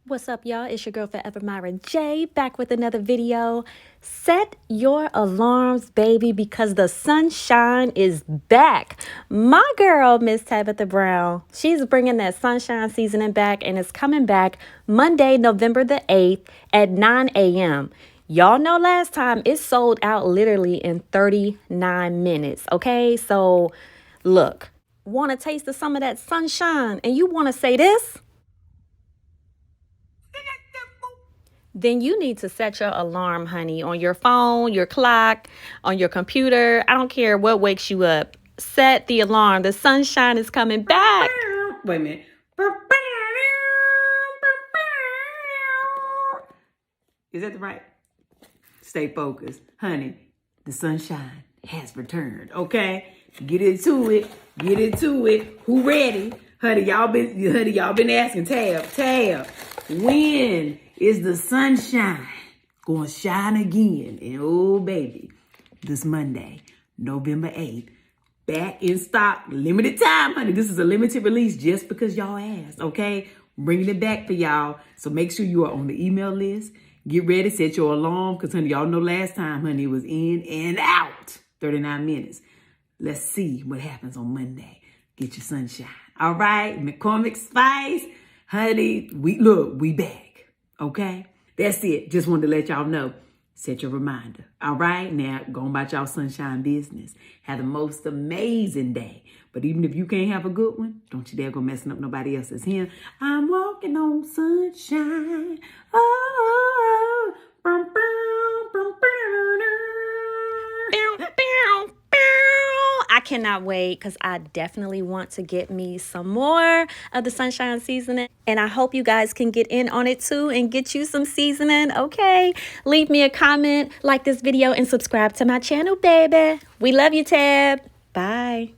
What's up, y'all? It's your girl Forever Myra J, back with another video. Set your alarms, baby, because the sunshine is back. My girl, Miss Tabitha Brown, she's bringing that sunshine seasoning back, and it's coming back Monday, November the 8th at 9 a.m. Y'all know last time it sold out literally in 39 minutes, okay? So, look, want to taste of some of that sunshine, and you want to say this? Then you need to set your alarm, honey, on your phone, your clock, on your computer. I don't care what wakes you up. Set the alarm. The sunshine is coming back. Wait a minute. Is that the right? Stay focused. Honey, the sunshine has returned, okay? Get into it. Get into it. Who ready? Honey, y'all been asking Tab, when is the sunshine gonna shine again? And oh baby, this Monday, November 8th, back in stock, limited time, honey. This is a limited release just because y'all asked, okay? Bringing it back for y'all. So make sure you are on the email list. Get ready, set your alarm, because honey, y'all know last time, honey, it was in and out, 39 minutes. Let's see what happens on Monday. Get your sunshine. All right, McCormickspice, honey, we back, okay? That's it. Just wanted to let y'all know. Set your reminder. All right, now go on about y'all sunshine business. Have the most amazing day. But even if you can't have a good one, don't you dare go messing up nobody else's here. I'm walking on sunshine. Oh, bum, bum, bum, I cannot wait because I definitely want to get me some more of the sunshine seasoning. And I hope you guys can get in on it too and get you some seasoning, okay? Leave me a comment, like this video, and subscribe to my channel, baby. We love you, Tab. Bye.